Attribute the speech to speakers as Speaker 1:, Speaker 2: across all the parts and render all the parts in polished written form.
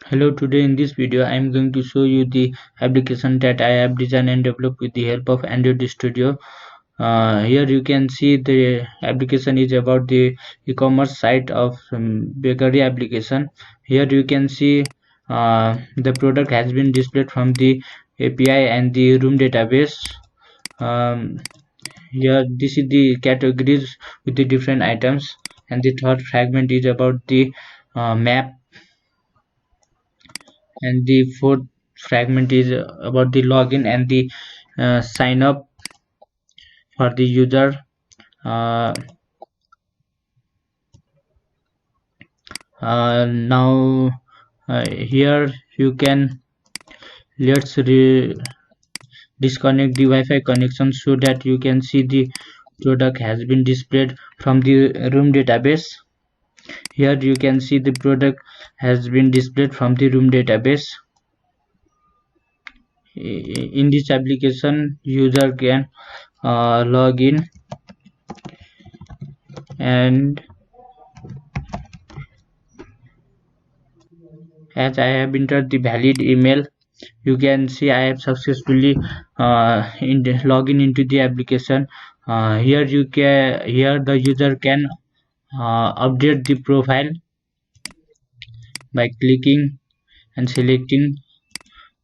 Speaker 1: Hello, today in this video I am going to show you the application that I have designed and developed with the help of Android Studio. Here you can see the application is about the e-commerce site of bakery application. Here you can see the product has been displayed from the API and the room database. Um, Here this is the categories with the different items, and the third fragment is about the map, and the fourth fragment is about the login and the sign up for the user. uh, Now here you can disconnect the Wi-Fi connection so that you can see the product has been displayed from the room database. Here you can see the product has been displayed from the room database. In this application user can log in, and as I have entered the valid email, you can see I have successfully login into the application. Here the user can update the profile by clicking and selecting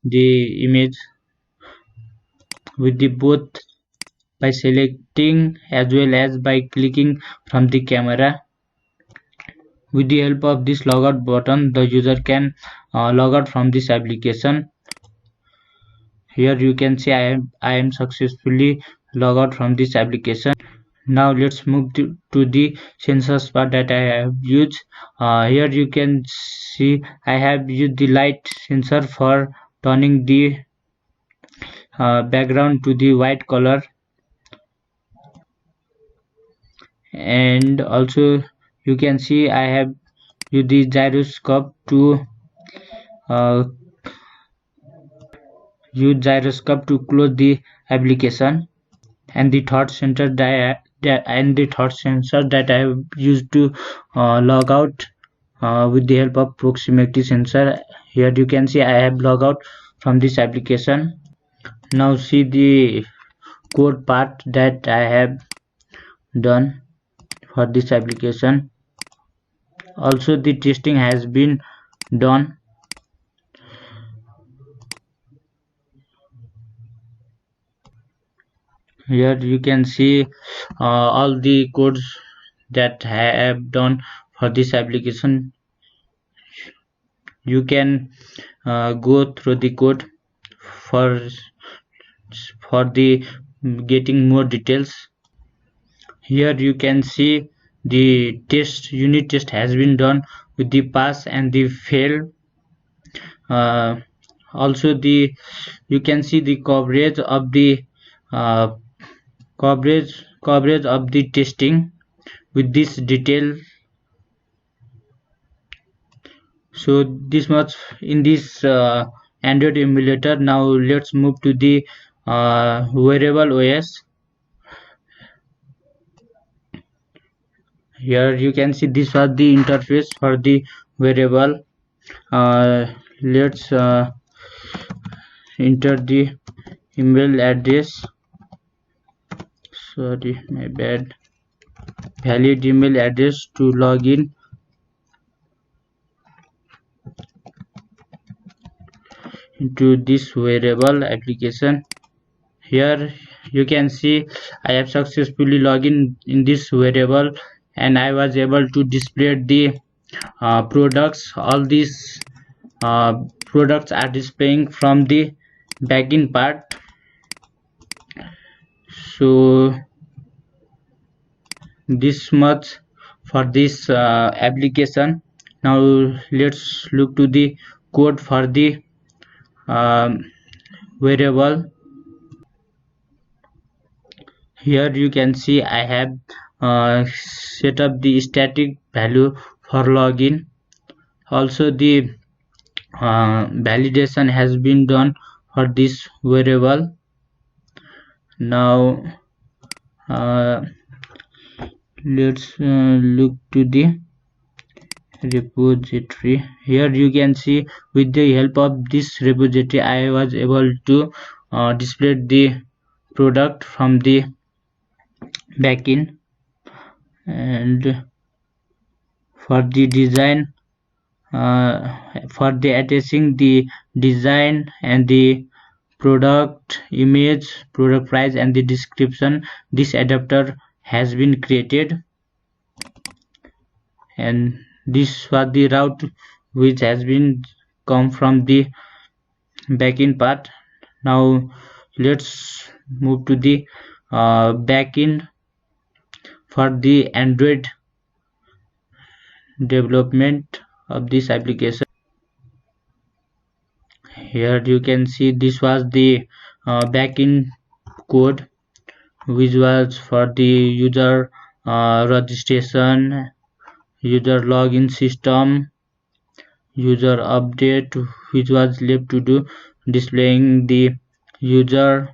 Speaker 1: the image with the both by selecting as well as by clicking from the camera. With the help of this logout button, the user can log out from this application. Here you can see I am successfully logged out from this application. Now let's move to the sensors part that I have used. Here you can see I have used the light sensor for turning the background to the white color, and also you can see I have used the uh, close the application. And the third sensor that I have used to log out with the help of proximity sensor. Here you can see I have logged out from this application. Now see the code part that I have done for this application. Also the testing has been done. Here you can see all the codes that I have done for this application. You can go through the code for the getting more details. Here you can see the unit test has been done with the pass and the fail. Also you can see the coverage of the uh, coverage of the testing with this detail. So this much in this Android emulator. Now let's move to the wearable OS. Here you can see this was the interface for the wearable. Let's enter the email address. Sorry, my bad. Valid email address to log in. Into this wearable application. Here you can see I have successfully logged in this wearable, and I was able to display the products. All these products are displaying from the backend part. So this much for this application. Now let's look to the code for the wearable. Here you can see I have set up the static value for login. Also the validation has been done for this wearable. Now let's look to the repository. Here you can see with the help of this repository I was able to display the product from the backend. And for the design, for the attaching the design and the product image, product price and the description, this adapter has been created. And this was the route which has been come from the backend part. Now let's move to the backend for the Android development of this application. Here you can see this was the backend code which was for the user registration, user login system, user update, which was left to do displaying the user.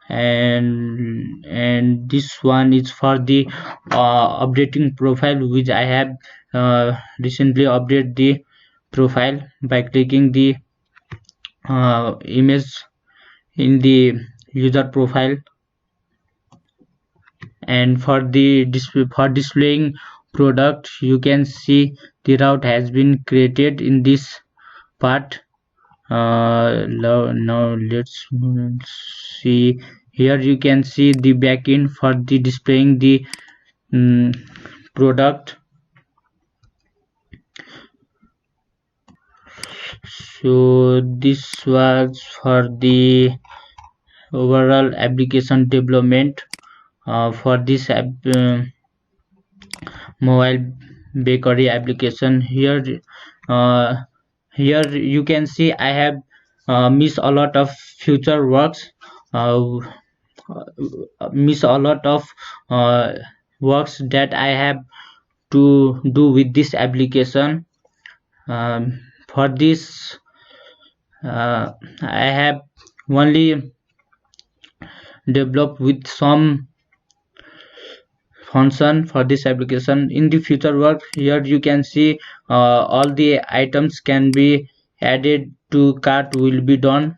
Speaker 1: And this one is for the updating profile, which I have recently updated the profile by clicking the image in the user profile. And for the for displaying product, you can see the route has been created in this part. Now let's see. Here you can see the backend for the displaying the product. So this was for the overall application development for this mobile bakery application. Here you can see I have missed a lot of future works, uh, miss a lot of works that I have to do with this application. For this I have only developed with some function for this application. In the future work, here you can see all the items can be added to cart will be done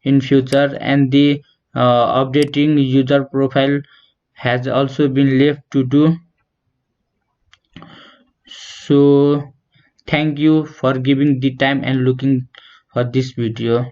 Speaker 1: in future, and the updating user profile has also been left to do. So thank you for giving the time and looking for this video.